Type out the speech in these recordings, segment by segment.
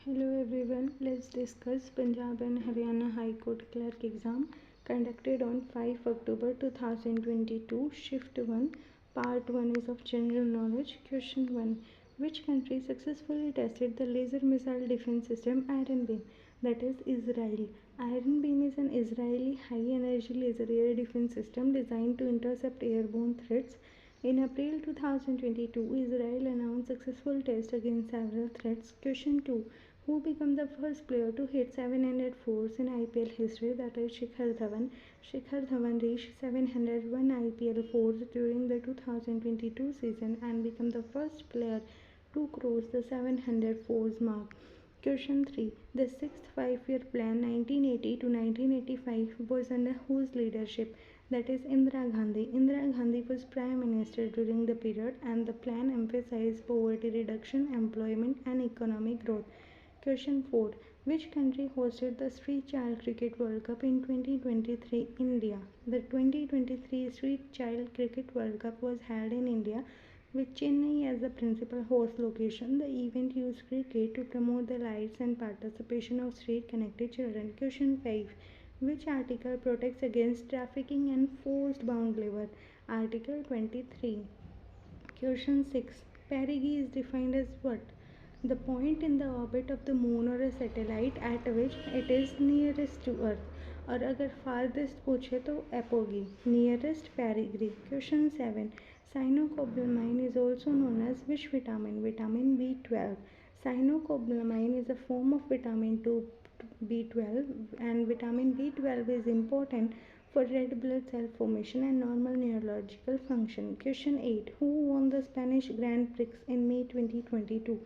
Hello everyone, let's discuss Punjab and Haryana High Court Clerk exam conducted on 5 October 2022. Shift 1, Part 1 is of General Knowledge. Question 1. Which country successfully tested the laser missile defense system Iron Beam? That is Israel. Iron Beam is an Israeli high energy laser air defense system designed to intercept airborne threats. In April 2022, Israel announced successful tests against several threats. Question 2. Who became the first player to hit 700 fours in IPL history? That is Shikhar Dhawan. Shikhar Dhawan reached 701 IPL fours during the 2022 season and became the first player to cross the 700 fours mark. Question 3. The sixth five-year plan 1980 to 1985 was under whose leadership? That is Indira Gandhi. Indira Gandhi was Prime Minister during the period and the plan emphasized poverty reduction, employment and economic growth. Question 4. Which country hosted the Street Child Cricket World Cup in 2023? India. The 2023 Street Child Cricket World Cup was held in India with Chennai as the principal host location. The event used cricket to promote the rights and participation of street connected children. Question 5. Which article protects against trafficking and forced bound labor? Article 23. Question 6. Perigee is defined as what? The point in the orbit of the moon or a satellite at which it is nearest to earth. और अगर farthest पूछे तो apogee, nearest perigee. Question 7. Cyanocobalamin is also known as which vitamin? Vitamin B12. Cyanocobalamin is a form of vitamin 2 B12 and vitamin B12 is important for red blood cell formation and normal neurological function. Question 8. Who won the Spanish Grand Prix in May 2022?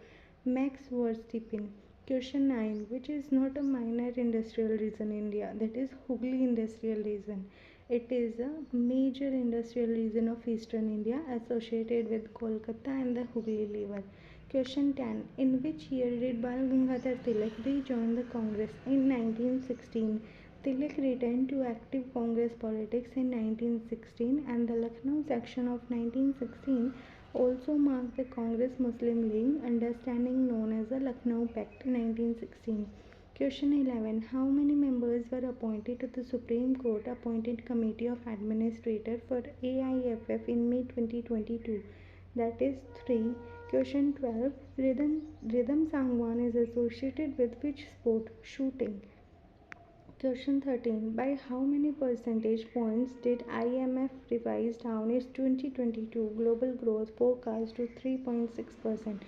Max Verstappen. Question 9. Which is not a minor industrial region in India? That is Hooghly Industrial Region. It is a major industrial region of eastern India associated with Kolkata and the Hooghly River. Question 10. In which year did Bal Gangadhar Tilak rejoin the Congress? In 1916. Tilak returned to active Congress politics in 1916 and the Lucknow section of 1916 also marked the Congress Muslim League understanding known as the Lucknow Pact 1916. Question 11. How many members were appointed to the Supreme Court Appointed Committee of Administrators for AIFF in May 2022? That is 3. Question 12. Rhythm Sangwan is associated with which sport? Shooting. Question 13. By how many percentage points did IMF revise down its 2022 global growth forecast to 3.6%?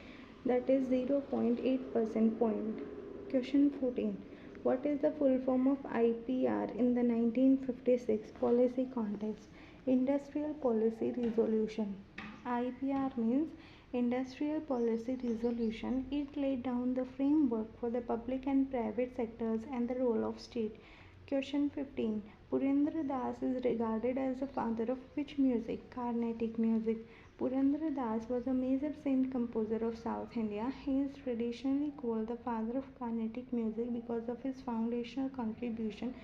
That is 0.8 percent point. Question 14. What is the full form of IPR in the 1956 policy context? Industrial Policy Resolution. IPR means Industrial Policy Resolution. It laid down the framework for the public and private sectors and the role of state. Question 15. Purendra Das is regarded as the father of which music? Carnatic music. Purendra Das was a major saint composer of South India. He is traditionally called the father of Carnatic music because of his foundational contribution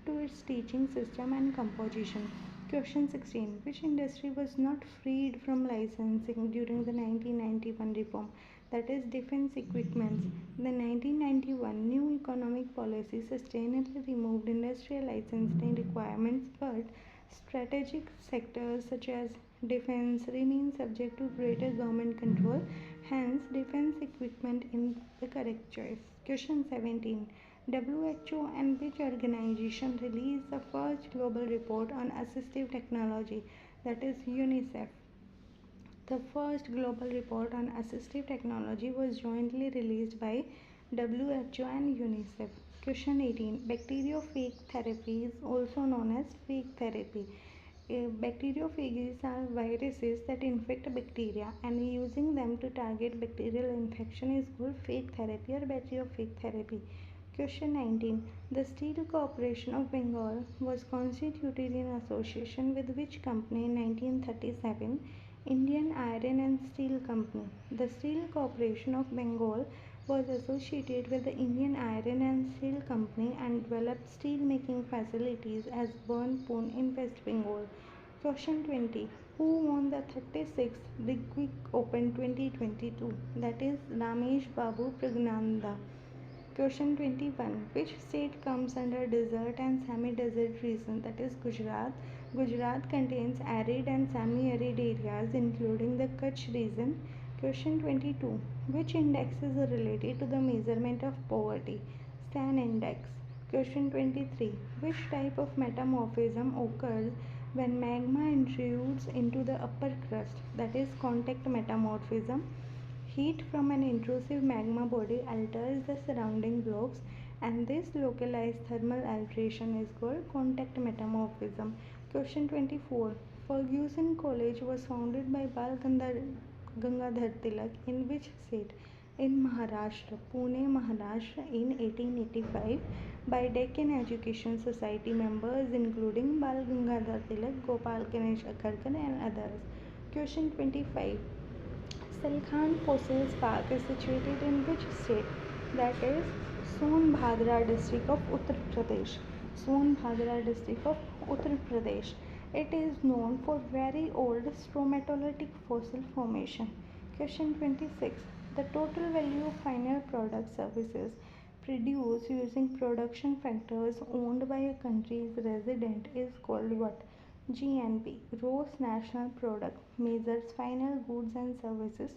to its teaching system and composition. Question 16. Which industry was not freed from licensing during the 1991 reform? That is defense equipments. The 1991 new economic policy sustainably removed industrial licensing requirements, but strategic sectors such as defense remain subject to greater government control. Hence, defense equipment is the correct choice. Question 17. WHO and which organization released the first global report on assistive technology? That is UNICEF. The first global report on assistive technology was jointly released by WHO and UNICEF. Question 18. Bacteriophage therapy is also known as phage therapy. Bacteriophages are viruses that infect bacteria, and using them to target bacterial infection is called phage therapy or bacteriophage therapy. Question 19. The Steel Corporation of Bengal was constituted in association with which company in 1937? Indian Iron and Steel Company. The Steel Corporation of Bengal was associated with the Indian Iron and Steel Company and developed steel making facilities as Burnpur in West Bengal. Question 20. Who won the 36th Ritwik Open 2022? That is Ramesh Babu Pragnanda. Question 21. Which state comes under desert and semi-desert region, that is Gujarat? Gujarat contains arid and semi-arid areas including the Kutch region. Question 22. Which index is related to the measurement of poverty? SAN index. Question 23. Which type of metamorphism occurs when magma intrudes into the upper crust, that is contact metamorphism? Heat from an intrusive magma body alters the surrounding blocks, and this localized thermal alteration is called contact metamorphism. Question 24. Ferguson College was founded by Bal Gangadhar Tilak in which state? In Maharashtra, Pune, Maharashtra in 1885 by Deccan Education Society members including Bal Gangadhar Tilak, Gopal Ganesh Akarkar and others. Question 25. Salkhan Fossil Park is situated in which state? That is Sonbhadra district of Uttar Pradesh. Sonbhadra district of Uttar Pradesh. It is known for very old stromatolitic fossil formation. Question 26. The total value of final product services produced using production factors owned by a country's resident is called what? GNP, Gross National Product, measures final goods and services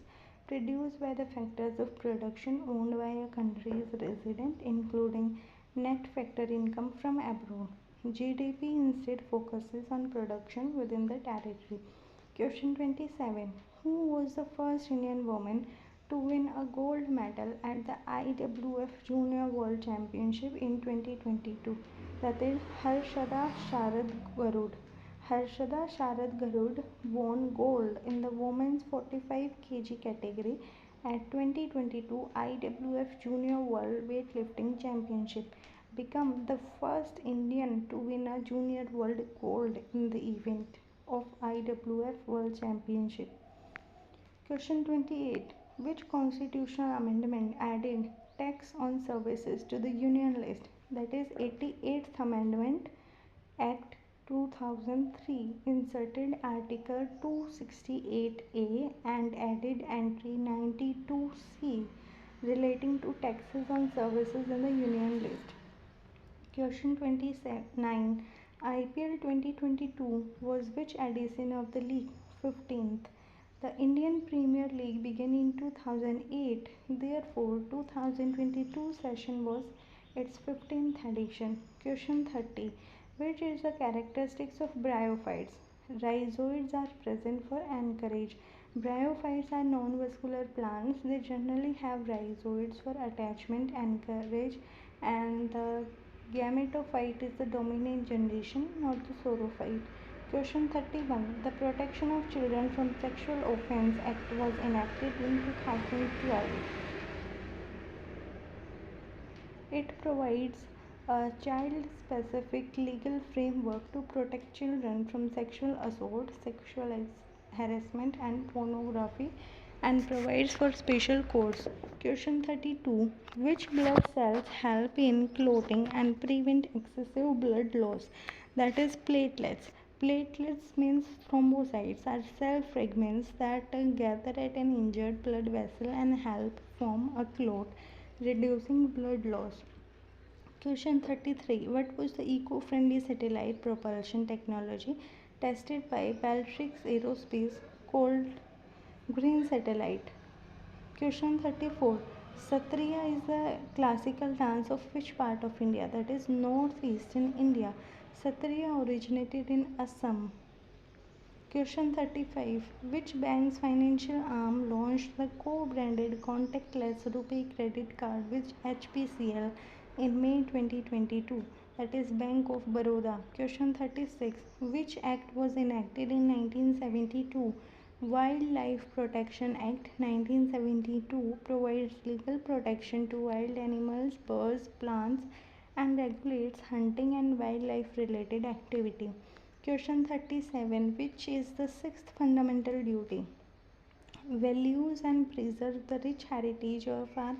produced by the factors of production owned by a country's resident, including net factor income from abroad. GDP instead focuses on production within the territory. Question 27. Who was the first Indian woman to win a gold medal at the IWF Junior World Championship in 2022? That is Harshada Sharad Garud. Harshada Sharad Garud won gold in the women's 45 kg category at 2022 IWF Junior World Weightlifting Championship, become the first Indian to win a Junior World Gold in the event of IWF World Championship. Question 28. Which constitutional amendment added tax on services to the Union list? That is 88th Amendment Act 2003 inserted Article 268A and added entry 92C relating to taxes on services in the Union list. Question 29. IPL 2022 was which edition of the league? 15th. The Indian Premier League began in 2008, therefore 2022 session was its 15th edition. Question 30. Which is the characteristics of bryophytes? Rhizoids are present for anchorage. Bryophytes are non-vascular plants. They generally have rhizoids for attachment, anchorage, and the gametophyte is the dominant generation, not the saurophyte. Question 31. The Protection of Children from Sexual Offence Act was enacted in 2012. It provides a child-specific legal framework to protect children from sexual assault, sexual harassment and pornography, and provides for special courts. Question 32. Which blood cells help in clotting and prevent excessive blood loss? That is platelets. Platelets means thrombocytes are cell fragments that gather at an injured blood vessel and help form a clot, reducing blood loss. Question 33. What was the eco-friendly satellite propulsion technology tested by Beltrix Aerospace called green satellite? Question 34. Satriya is the classical dance of which part of India? That is northeastern India. Satriya originated in Assam. Question 35. Which bank's financial arm launched the co-branded contactless RuPay credit card with HPCL in May 2022? That is Bank of Baroda. Question 36. Which act was enacted in 1972? Wildlife Protection Act 1972 provides legal protection to wild animals, birds, plants, and regulates hunting and wildlife related activity. Question 37. Which is the sixth fundamental duty? Values and preserve the rich heritage of our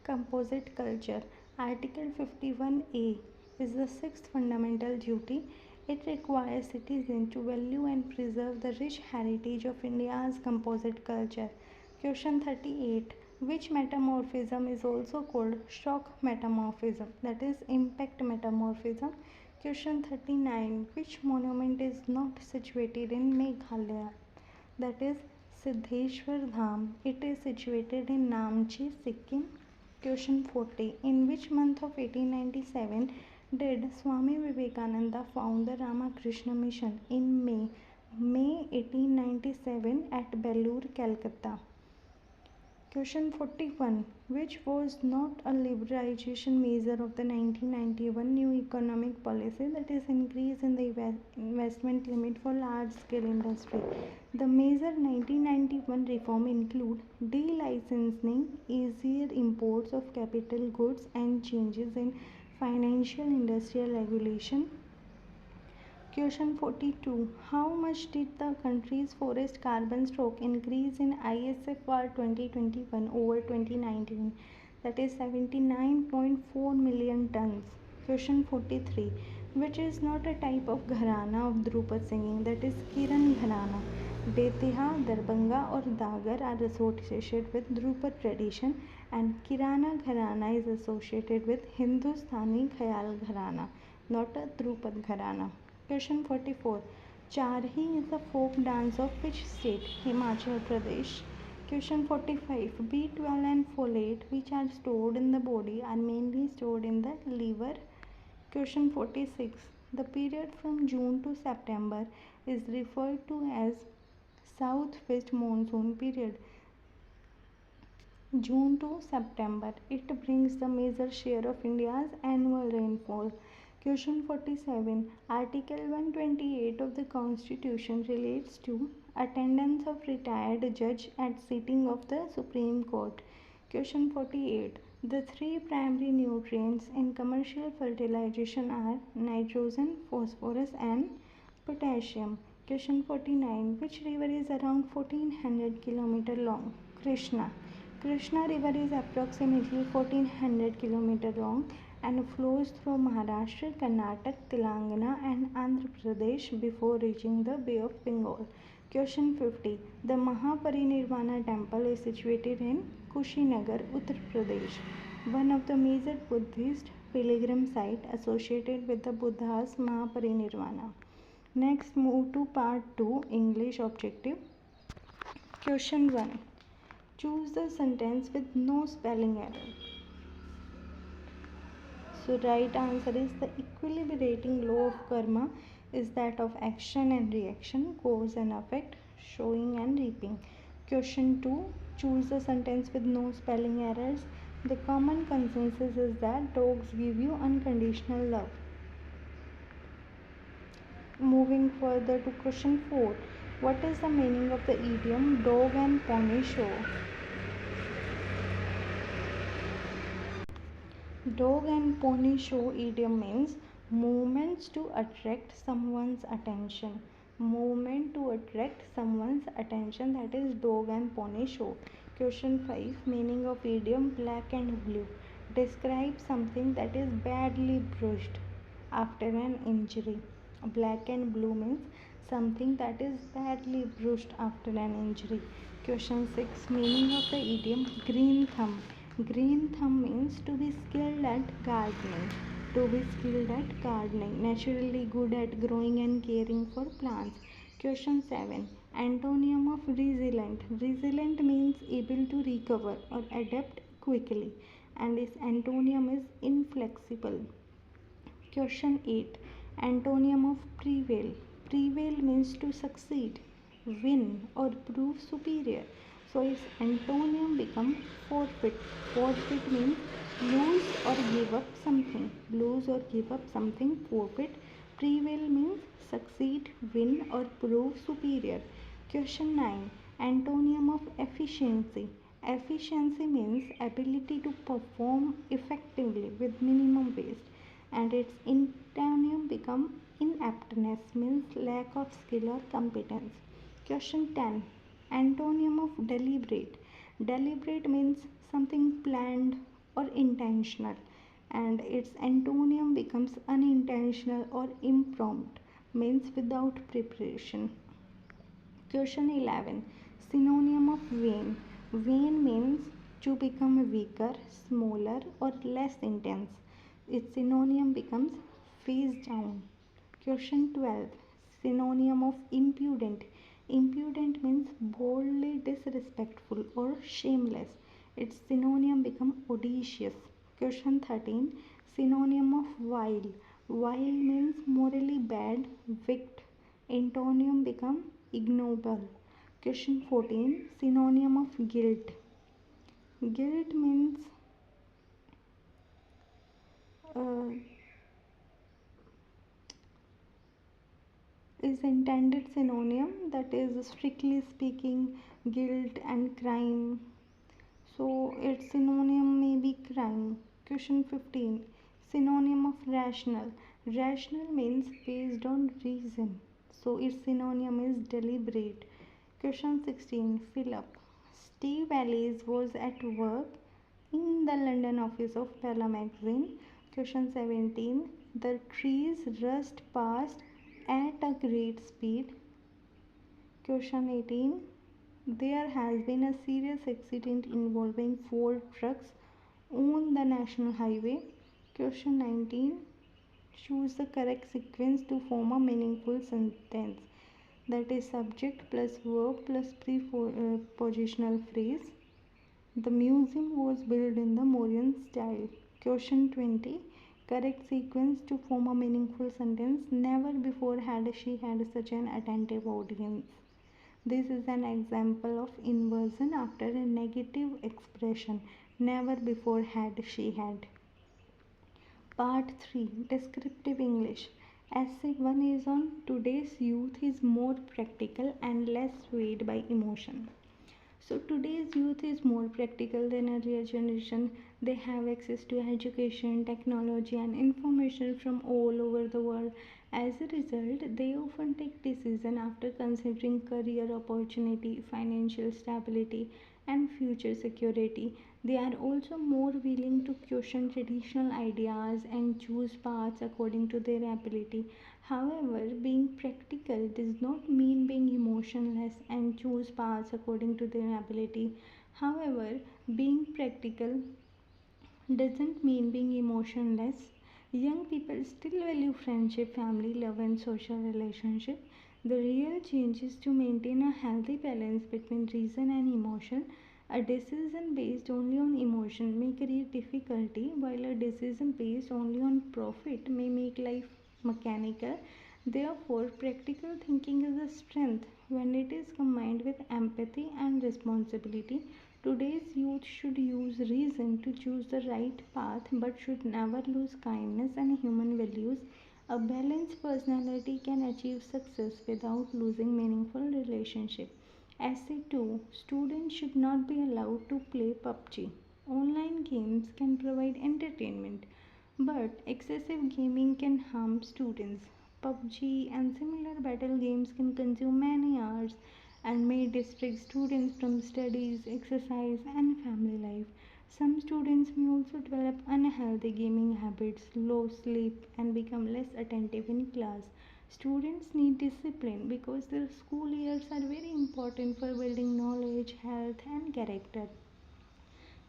composite culture. Article 51A is the sixth fundamental duty. It requires citizens to value and preserve the rich heritage of India's composite culture. Question 38. Which metamorphism is also called shock metamorphism, that is impact metamorphism? Question 39. Which monument is not situated in Meghalaya? That is Siddheshwar Dham. It is situated in Namchi, Sikkim. Question 40. In which month of 1897 did Swami Vivekananda found the Ramakrishna Mission? In May 1897 at Belur, Calcutta. Question 41. Which was not a liberalization measure of the 1991 new economic policy, that is increase in the investment limit for large scale industry? The major 1991 reform include delicensing, easier imports of capital goods and changes in financial industrial regulation. Question 42. How much did the country's forest carbon stock increase in ISFR 2021 over 2019? That is 79.4 million tons. Question 43. Which is not a type of gharana of Drupad singing, that is Kiran gharana? Betiha, Darbanga or Dagar are associated with Drupad tradition, and Kirana gharana is associated with Hindustani Khayal gharana, not a Drupad gharana. Question 44. Charhi is a folk dance of which state? Himachal Pradesh. Question 45. B12 and folate, which are stored in the body, are mainly stored in the liver. Question 46. The period from June to September is referred to as southwest monsoon period. June to September. It brings the major share of India's annual rainfall. Question 47. Article 128 of the Constitution relates to attendance of retired judge at sitting of the Supreme Court. Question 48. The three primary nutrients in commercial fertilization are nitrogen, phosphorus and potassium. Question 49. Which river is around 1400 km long? Krishna. Krishna river is approximately 1400 km long and flows through Maharashtra, Karnataka, Telangana and Andhra Pradesh before reaching the Bay of Bengal. Question 50. The Mahaparinirvana temple is situated in Kushinagar, Uttar Pradesh, one of the major Buddhist pilgrim sites associated with the Buddha's Mahaparinirvana. Next, move to part 2, English objective. Question 1. Choose the sentence with no spelling error. So right answer is the equilibrating law of karma is that of action and reaction, cause and effect, showing and reaping. Question 2. Choose the sentence with no spelling errors. The common consensus is that dogs give you unconditional love. Moving further to question 4. What is the meaning of the idiom dog and pony show? Dog and pony show idiom means movements to attract someone's attention. Movement to attract someone's attention, that is dog and pony show. Question 5. Meaning of idiom black and blue. Describe something that is badly bruised after an injury. Black and blue means something that is badly bruised after an injury. Question 6. Meaning of the idiom green thumb. Green thumb means to be skilled at gardening. To be skilled at gardening. Naturally good at growing and caring for plants. Question 7. Antonym of resilient. Resilient means able to recover or adapt quickly, and its antonym is inflexible. Question 8. Antonym of prevail. Prevail means to succeed, win or prove superior. So its antonym becomes forfeit. Forfeit means lose or give up something. Lose or give up something. Forfeit. Prevail means succeed, win or prove superior. Question 9. Antonym of efficiency. Efficiency means ability to perform effectively with minimum waste, and its antonym become inaptness, means lack of skill or competence. Question 10. Antonym of deliberate. Deliberate means something planned or intentional, and its antonym becomes unintentional or impromptu, means without preparation. Question 11. Synonym of vain. Vain means to become weaker, smaller, or less intense. Its synonym becomes face down. Question 12. Synonym of impudent. Impudent means boldly disrespectful or shameless. Its synonym becomes audacious. Question 13. Synonym of vile. Vile means morally bad, wicked. Antonym become ignoble. Question 14. Synonym of guilt. Guilt means uh, is intended synonym, that is strictly speaking guilt and crime, so its synonym may be crime. Question 15. Synonym of rational. Rational means based on reason, so its synonym is deliberate. Question 16. Fill up. Steve Ellis was at work in the London office of Bella magazine. Question 17. The trees rushed past at a great speed. Question 18. There has been a serious accident involving 4 trucks on the national highway. Question 19. Choose the correct sequence to form a meaningful sentence, that is subject plus verb plus prepositional phrase. The museum was built in the Mauryan style. Question 20. Correct sequence to form a meaningful sentence. Never before had she had such an attentive audience. This is an example of inversion after a negative expression. Never before had she had. Part 3. Descriptive English. Essay 1 is on today's youth is more practical and less swayed by emotion. So today's youth is more practical than earlier generation. They have access to education, technology and information from all over the world. As a result, they often take decisions after considering career opportunity, financial stability and future security. They are also more willing to question traditional ideas and choose paths according to their ability. However, being practical does not mean being emotionless and choose paths according to their ability. However, being practical doesn't mean being emotionless. Young people still value friendship, family, love, and social relationship. The real change is to maintain a healthy balance between reason and emotion. A decision based only on emotion may create difficulty, while a decision based only on profit may make life mechanical. Therefore, practical thinking is a strength when it is combined with empathy and responsibility. Today's youth should use reason to choose the right path but should never lose kindness and human values. A balanced personality can achieve success without losing meaningful relationship. Essay 2. Students should not be allowed to play PUBG. Online games can provide entertainment, but excessive gaming can harm students. PUBG and similar battle games can consume many hours and may distract students from studies, exercise, and family life. Some students may also develop unhealthy gaming habits, low sleep, and become less attentive in class. Students need discipline because their school years are very important for building knowledge, health, and character.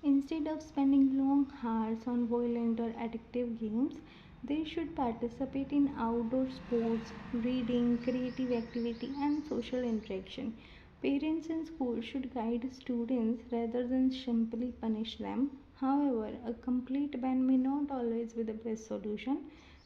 Instead of spending long hours on violent or addictive games, they should participate in outdoor sports, reading, creative activity, and social interaction. Parents and schools should guide students rather than simply punish them. However, a complete ban may not always be the best solution.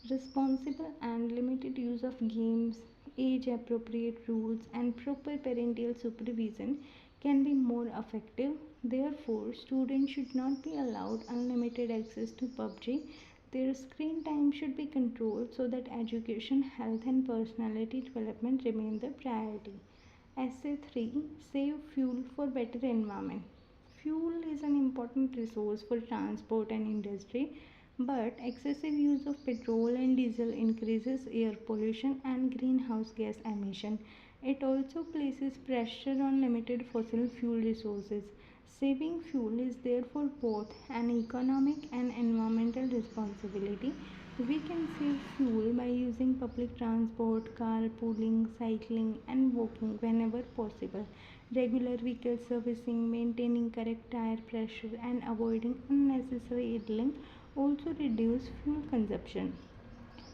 Responsible and limited use of games, age appropriate rules, and proper parental supervision can be more effective. Therefore, students should not be allowed unlimited access to PUBG. Their screen time should be controlled so that education, health, and personality development remain the priority. Essay 3. Save fuel for better environment. Fuel is an important resource for transport and industry, but excessive use of petrol and diesel increases air pollution and greenhouse gas emission. It also places pressure on limited fossil fuel resources. Saving fuel is therefore both an economic and environmental responsibility. We can save fuel by using public transport, carpooling, cycling, and walking whenever possible. Regular vehicle servicing, maintaining correct tire pressure, and avoiding unnecessary idling also reduce fuel consumption.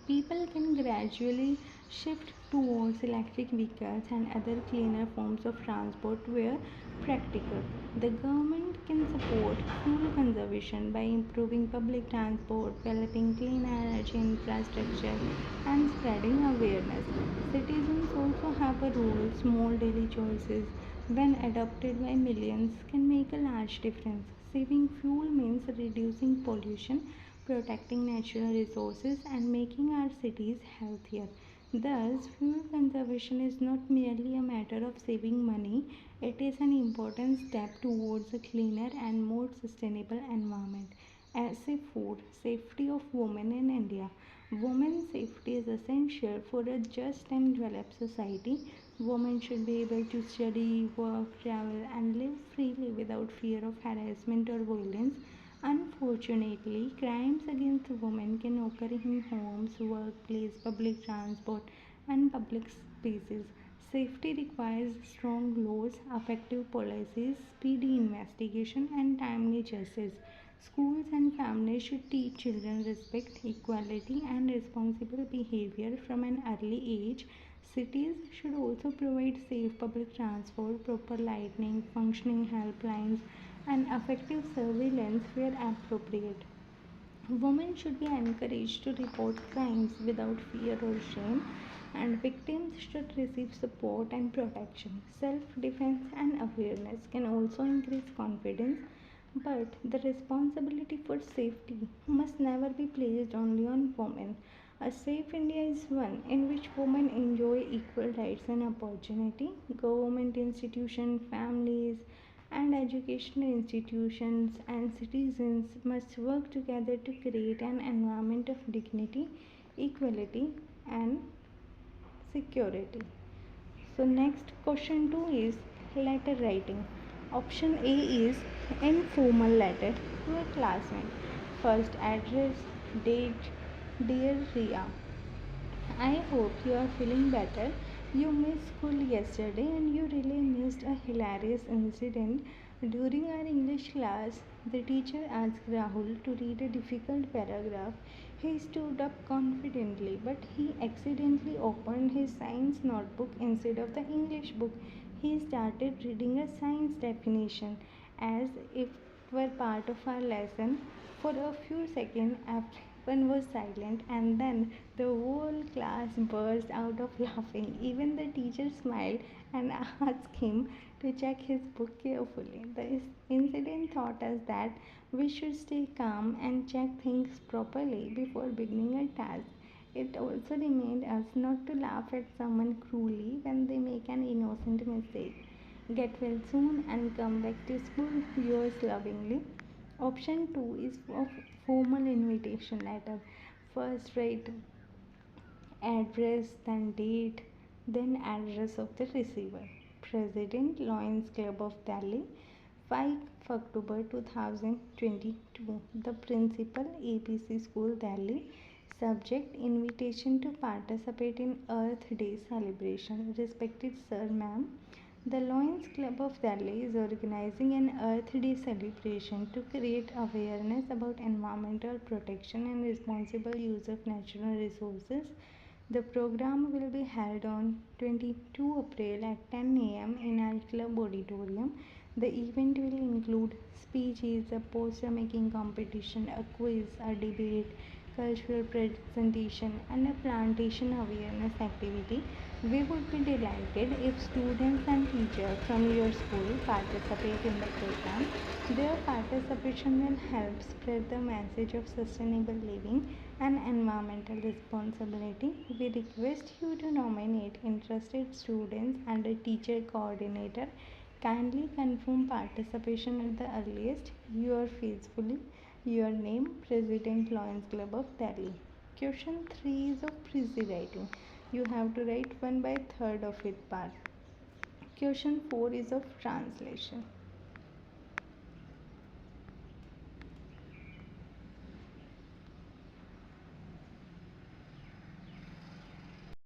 People can gradually shift towards electric vehicles and other cleaner forms of transport where practical. The government can support fuel conservation by improving public transport, developing clean energy infrastructure, and spreading awareness. Citizens also have a role. Small daily choices, when adopted by millions, can make a large difference. Saving fuel means reducing pollution, protecting natural resources, and making our cities healthier. Thus, fuel conservation is not merely a matter of saving money, it is an important step towards a cleaner and more sustainable environment. As a food safety of women in India, women's safety is essential for a just and developed society. Women should be able to study, work, travel, and live freely without fear of harassment or violence. Unfortunately, crimes against women can occur in homes, workplace, public transport, and public spaces. Safety requires strong laws, effective policies, speedy investigation, and timely justice. Schools and families should teach children respect, equality, and responsible behavior from an early age. Cities should also provide safe public transport, proper lighting, functioning helplines, and effective surveillance where appropriate. Women should be encouraged to report crimes without fear or shame, and victims should receive support and protection. Self defense and awareness can also increase confidence, but the responsibility for safety must never be placed only on women. A safe India is one in which women enjoy equal rights and opportunity. Government institutions, families, and educational institutions and citizens must work together to create an environment of dignity, equality, and security. So next question 2 is letter writing. Option A is informal letter to a classmate. First address, date, dear Ria, I hope you are feeling better. You missed school yesterday and you really missed a hilarious incident. During our English class, the teacher asked Rahul to read a difficult paragraph. He stood up confidently, but he accidentally opened his science notebook instead of the English book. He started reading a science definition as if it were part of our lesson. For a few seconds, everyone was silent, and then the whole class burst out of laughing. Even the teacher smiled and asked him to check his book carefully. The incident taught us that we should stay calm and check things properly before beginning a task. It also reminded us not to laugh at someone cruelly when they make an innocent mistake. Get well soon and come back to school. Yours lovingly. Option 2 is of formal invitation letter. First write address, then date, then address of the receiver. President, Lions Club of Delhi, 5 October 2022. The principal, ABC School, Delhi. Subject, invitation to participate in Earth Day celebration. Respected Sir, Ma'am, the Lions Club of Delhi is organizing an Earth Day celebration to create awareness about environmental protection and responsible use of natural resources. The program will be held on 22 April at 10 a.m. in our club auditorium. The event will include speeches, a poster making competition, a quiz, a debate, cultural presentation, and a plantation awareness activity. We would be delighted if students and teachers from your school participate in the program. Their participation will help spread the message of sustainable living and environmental responsibility. We request you to nominate interested students and a teacher coordinator. Kindly confirm participation at the earliest. Yours faithfully, your name, President Lions Club of Delhi. Question 3 is of prezi writing. You have to write 1/3 of it part. Question 4 is of translation.